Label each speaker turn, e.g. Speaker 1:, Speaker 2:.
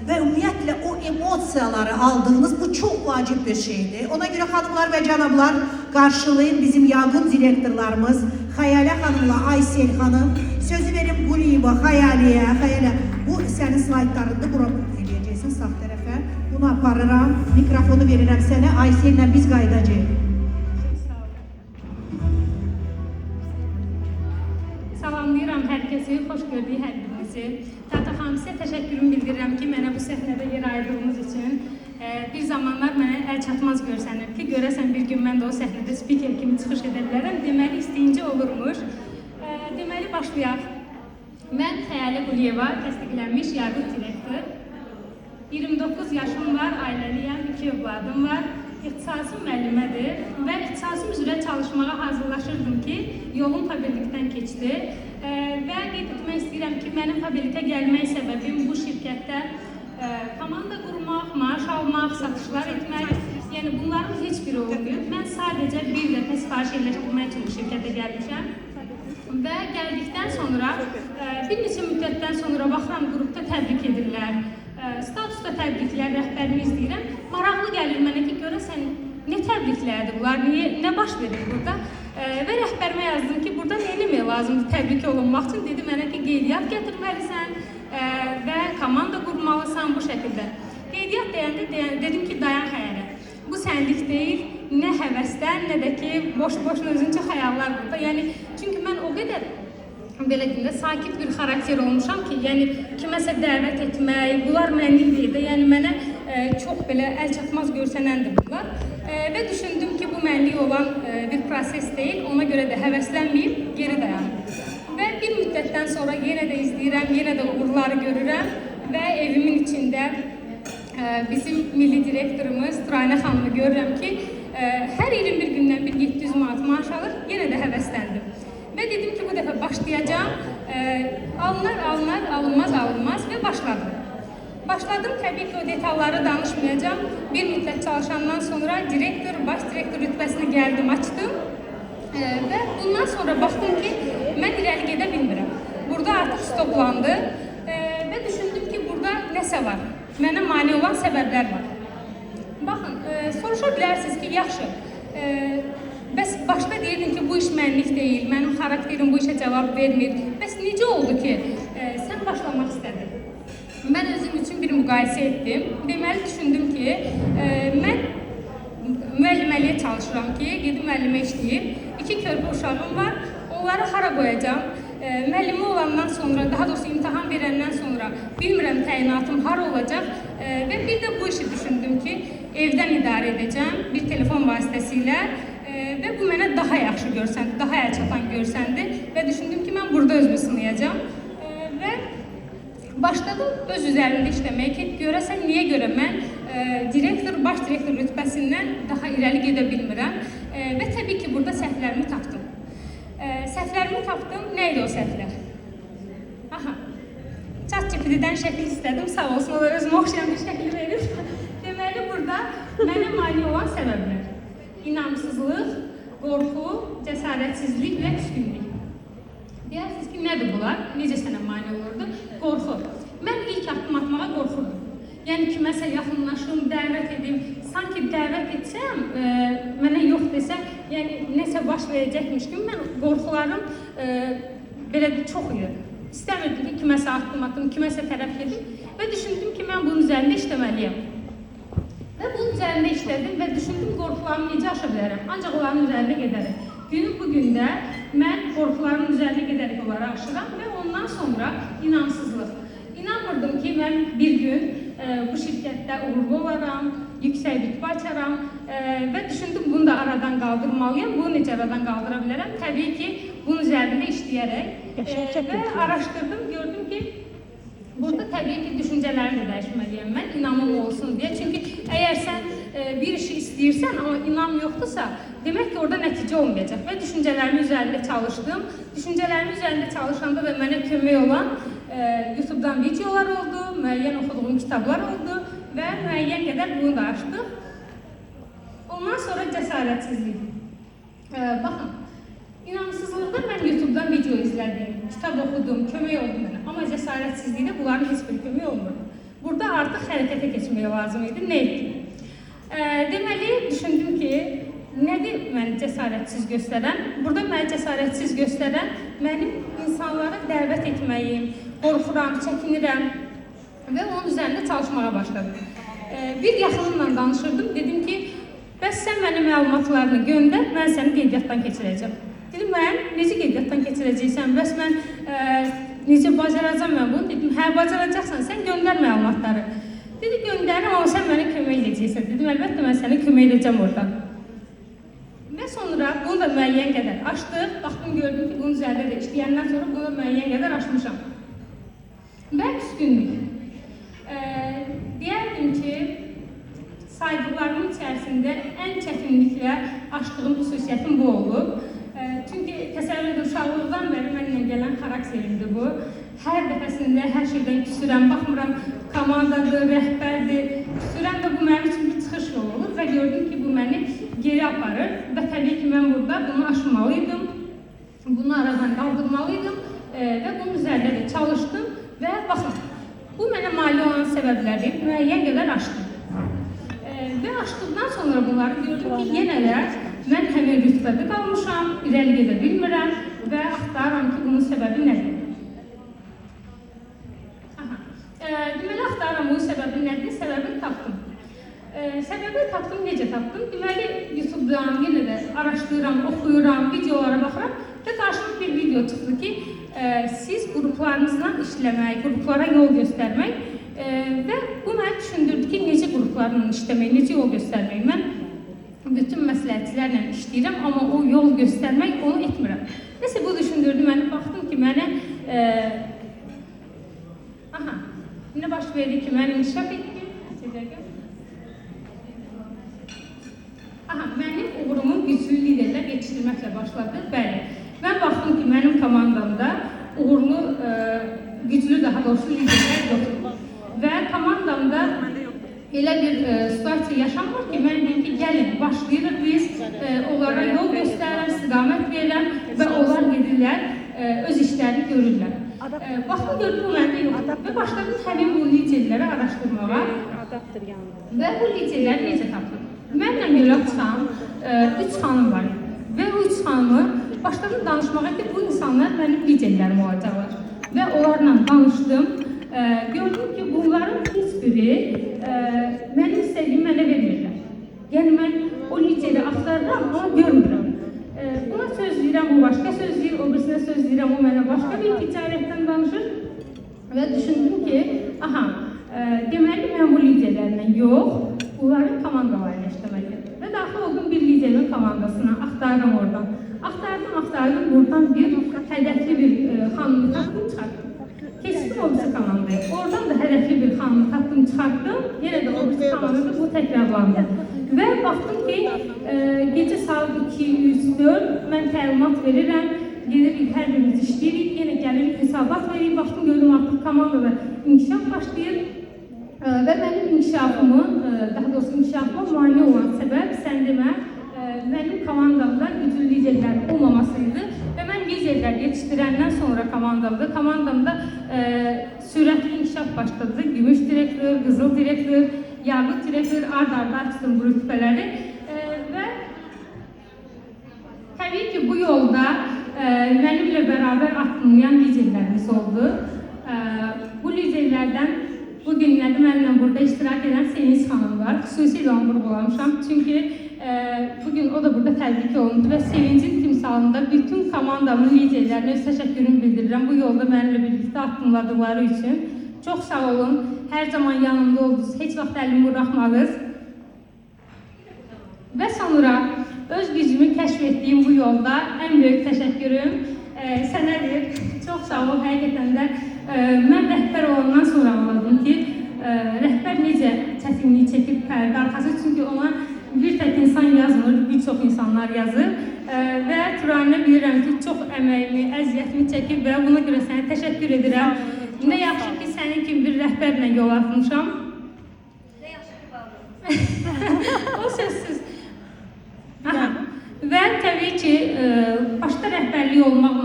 Speaker 1: Ve ümumiyyətlə o emosiyaları aldığınız bu çok vacip bir şeydir. Ona göre hanımlar ve canablar karşılayın bizim yanğın direktorlarımız Hayale Hanım'la Aysel Hanım. Sözü verim Guliyeva, Hayale'ye. Hayale, bu senin slaytlarında bura eləyəcəksin sağ tərəfə. Bunu aparıram, mikrofonu verirəm sənə. Aysel'lə biz qaydacağıq.
Speaker 2: Salamlayıram herkesi, hoş gördük hər birinizi. Tata xanım, sizə təşəkkürümü bildirirəm ki, mənə bu səhnədə yer ayırdığınız üçün. Bir zamanlar mənə əl çatmaz görsənir ki, görəsən bir gün mən də o səhnədə spiker kimi çıxış edə bilərəm. Deməli, isteyincə olurmuş. Deməli, başlayaq. Mən Xəyalə Quliyeva, təsdiqlənmiş yargı direktor. 29 yaşım var, ailəliyəm, 2 övladım var. İxtisasım müəllimədir və ixtisasım üzrə çalışmağa hazırlaşırdım ki, yolum tabellikdən keçdi. Və qeyd etmək istəyirəm ki, mənim tabellikə gəlmək səbəbim bu şirkətdə komanda qurmaq, maaş almaq, satışlar etmək, yəni bunların heç biri olmuyor. Mən sadəcə bir dəfə sifariş yerləşdirmək üçün bu şirkətə gəlmişəm. Və gəldikdən sonra, bir neçə müddətdən sonra baxıram, qrupda təbrik edirlər. Statusda təbriklər, rəhbərimi izləyirəm. Maraqlı gəlir mənə ki, görəsən nə təbriklərdir bunlar, nə baş verir burada? Və rəhbərimə yazdım ki, burada nə eləmək lazımdır təbrik olunmaq üçün? Dedi mənə ki, qeydiyyat gətirməlisən və komanda qurmalısan bu şəkildə. Qeydiyyat deyəndə dedim ki, dayan Xəyalə. Bu sənlik deyil, nə həvəsdən, nə də ki, boş-boşun özünçə xəyallar burada. Yəni, çünki mən o qədər belə deyim də, sakit bir xarakter olmuşam ki, yəni kiməsə dəvət etmək, bunlar mənlik deyil də, yəni mənə çox belə əl çatmaz görsənəndir bunlar. Və düşündüm ki, bu mənlik olan bir proses deyil, ona görə də həvəslənməyib, geri dayanım. Və bir müddətdən sonra yenə də izləyirəm, yenə də uğurları görürəm və evimin içində bizim milli direktorumuz Turayna xanımı görürəm ki, hər ilin bir gündən 700 manat maaş alır, yenə də həvəsləndim. Və dedim ki, bu dəfə başlayacağım, alınmaz və başladım. Başladım, təbii ki, o detalları danışmayacağım. Bir müddət çalışandan sonra direktor, baş direktor rütbəsini gəldim, açdım. Və bundan sonra baxdım ki, mən irəli gedə bilmirəm. Burada artıq stoplandı və düşündüm ki, burada nəsə var. Mənə mane olan səbəblər var. Baxın, soruşa bilərsiniz ki, yaxşı, bəs başda deyirdin ki, bu iş mənlik deyil, mənim xarakterim bu işə cavab vermir. Bəs necə oldu ki, sən başlamaq istədin? Mən özüm üçün bir müqayisə etdim. Deməli, düşündüm ki, mən müəlliməliyə çalışıram ki, gedim müəllimə işləyib. 2 körpə uşağım var, onları hara qoyacağım? Müəllimə olandan sonra, daha doğrusu imtahan verəndən sonra bilmirəm təyinatım hara olacaq və bir də bu işi düşündüm ki, evdən idarə edəcəm bir telefon vasitəsilə və bu mənə daha yaxşı görsəndi, daha əlçatan görsəndi və düşündüm ki, mən burada özümü sınayacağım və başladım öz üzərində işləməyə ki, görəsən niyə görə mən direktor, baş direktor rütbəsindən daha irəli gedə bilmirəm və təbii ki, burada səhvlərimi tapdım. Səhvlərimi tapdım, nə idi o səhvlər? Aha, ChatGPT-dən şəkil istədim, sağ olsun, o da özümə oxşayan bir şəkil verir. Deməli, burada mənə mani olan səbəblər. İnamsızlıq, qorxu, cəsarətsizlik və küskünlük. Deyirsiniz ki, nədir bunlar? Necə sənə mani olurdu? Qorxu. Mən ilk addım atmağa qorxurdum. Yəni kiməsə yaxınlaşım, dəvət edim. Sanki dəvət etsəm, mənə yox desə, yəni nəsə baş verəcəkmiş kimi mən qorxularım belə çox idi. İstəmirdim ki, kiməsə addım atım, kiməsə tərəf gedim və düşündüm ki, mən bunun üzərində işləməliyəm. Və bunun üzərində işlədim və düşündüm qorxularımı necə aşa bilərəm, ancaq onların üzərində gedərək. Günün bugündə mən qorxularımın üzərində gedərək onları aşıram və ondan sonra inamsızlıq. İnanmırdım ki, mən bir gün bu şirkətdə uğurlu olaram, yüksək rütbə açaram və düşündüm bunu da aradan qaldırmalıyam. Bunu necə aradan qaldıra bilərəm? Təbii ki, bunun üzərində işləyərək və araşdırdım, gördüm ki, burada təbii ki, düşüncələrimi də dəyişməliyəm mən, inamım olsun deyə. Çünki əgər sən bir işi istəyirsən, amma inam yoxdursa, demək ki, orada nəticə olmayacaq. Və düşüncələrimi üzərində çalışdım. Düşüncələrimi üzərində çalışanda da mənə kömək olan YouTube'dan videolar oldu, müəyyən oxuduğum kitablar oldu və müəyyən qədər bunu da açdıq. Ondan sonra cəsarətsizlik. Baxın, inamsızlıqda mən YouTube'dan video izlədim, kitab oxudum, kömək oldu mənə. Amma cəsarətsizlikdə bunların heç bir kömək olmurdu. burada artıq hərəkətə keçmək lazım idi. Nə etdim? Deməli, düşündüm ki, nədir məni cəsarətsiz göstərən? Burada məni cəsarətsiz göstərən mənim insanlara dəvət etməyim, qorxuram, çəkinirəm və onun üzərində çalışmağa başladım. Bir yaxınımla danışırdım, dedim ki, bəs sən mənə məlumatlarını göndər, mən səni qeydiyyatdan keçirəcəm. Dedim, mən necə qeydiyyatdan keçirəcəksən, bəs mən necə bacaracam mən bunu? Dedim, hə, bacaracaqsan, sən göndər məlumatları. Dedi, göndərim, amma sən mənə kömək edəcəksən. Dedim, əlbəttə, mən sənə kömək edəcəm orada. Və sonra bunu da müəyyən qədər açdıq, baxdım, gördüm ki, bunun üzərində də işləyəndən sonra bunu da müəyyən qədər açmışam. Və üstünlük. Deyərdim ki, saydıqlarımın içərisində ən çətinliklə açdığım xüsusiyyətim bu olub. Çünki təsəvvür edir, uşaqlıqdan bəri mənimlə gələn xarakterimdir bu. Hər dəfəsində hər şeydən küsürəm, baxmıram, komandadır, rəhbərdir, küsürəm və bu mənim üçün bir çıxış yolu olur və gördüm ki, bu məni geri aparır və təbii ki, mən burada bunu aşmalıydım, bunu aradan qaldırmalıydım və bunun üzərində də çalışdım və baxın, bu mənə mali olan səbəbləri müəyyən qədər aşdım. Və açdıqdan sonra bunları gördüm ki, yenə də mən həmin rütbədə qalmışam, irəli gedə bilmirəm və axtarıram ki, bunun səbəbi nədir? Deməli, axtarıram bunun səbəbi nədir? Səbəbi tapdım. Səbəbi tapdım, necə tapdım? Deməli, YouTube-dan yenə də araşdırıram, oxuyuram, videolara baxıram və qarşıma bir video çıxdı ki, siz qruplarınızla işləmək, qruplara yol göstərmək və bu mənə düşündürdü ki, necə qruplarla işləmək, necə yol göstərmək. Mən bütün məsləhətçilərlə işləyirəm, amma o yol göstərmək, onu etmirəm. Nəsə, bu düşündürdü məni, baxdım ki, mənə nə baş verdi ki, mən inkişaf etdim. Mənim uğurumu güclü liderlər yetişdirməklə başladı. Bəli, mən baxdım ki, mənim komandamda uğurlu, güclü, daha doğrusu liderlər yoxdur. Və komandamda elə bir situasiya yaşanmır ki, mən deyim ki, gəlin, başlayırıq biz, onlara yol göstərirəm, istiqamət verirəm və onlar gedirlər, öz işlərini görürlər. Baxdım, gördüm, bu məndə yoxdur və başladım həmin bu liderləri araşdırmağa və bu liderləri necə tapdım? Mənlə yola çıxan 3 xanım var və o 3 xanımı başladım danışmağa ki, bu insanlar mənim liderlərim olacaqlar və onlarla danışdım. Gördüm ki, bunların heç biri mənim istədiyimi mənə vermirlər. Yəni, mən o lideri axtarıram, amma görmürəm. Buna söz deyirəm, o başqa söz deyir, o birisine söz deyirəm, o mənə başqa bir ticarətdən danışır və düşündüm ki, deməli, mən bu liderlərlə yox, bunların komandalarını işləməliyəm. Və daxil oldum bir liderin komandasına, axtardım oradan. Axtardım, buradan bir hədəfli bir xanımı tapdım, çıxartdım. Keçdim o birisi komandaya. Oradan da hədəfli bir xanımı tapdım, çıxartdım. Yenə də o birisi komandada bu təkrarlandı. Və baxdım ki, gecə saat 2, 3, 4 mən təlimat verirəm, gedirik, hər birimiz işləyirik, yenə gəlirik, hesabat veririk, baxdım, gördüm artıq komandada inkişaf başlayır. Və mənim inkişafımı, daha doğrusu inkişafıma mani olan səbəb, sən demə, mənim komandamda güclü liderlər olmamasıydı və mən liderlər yetişdirəndən sonra komandamda sürətli inkişaf başladı. Gümüş direktör, qızıl direktör, yaqut direktör, ard-arda açdım bu rütbələri və təbii ki, bu yolda mənimlə bərabər addımlayan liderlərimiz oldu. Bu liderlərdən bugünlərdə mənimlə burada iştirak edən Sevinç xanım var. Xüsusilə onu vurğulamışam. Çünki bugün o da burada təbrik olundu və Sevincin timsalında bütün komandamın liderlərinə öz təşəkkürümü bildirirəm. Bu yolda mənimlə birlikdə addımladıqları üçün. Çox sağ olun. Hər zaman yanımda oldunuz. Heç vaxt əlimi buraxmadınız. Və sonra öz gücümü kəşf etdiyim bu yolda ən böyük təşəkkürüm sənədir. Çox sağ ol. Həqiqətən də mən rəhbər olandan sonra anladım ki, rəhbər necə çətinlik çəkib pərdə arxası, çünki ona bir tək insan yazmır, bir çox insanlar yazır və Turanə bilirəm ki, çox əməyimi, əziyyətimi çəkib və buna görə sənə təşəkkür edirəm. Nə yaxşı ki, sənin kimi bir rəhbərlə yol atmışam.
Speaker 3: Nə yaxşı ki, bağlı.
Speaker 2: O sözsüz. Və təbii ki, başda rəhbərlik olmaqla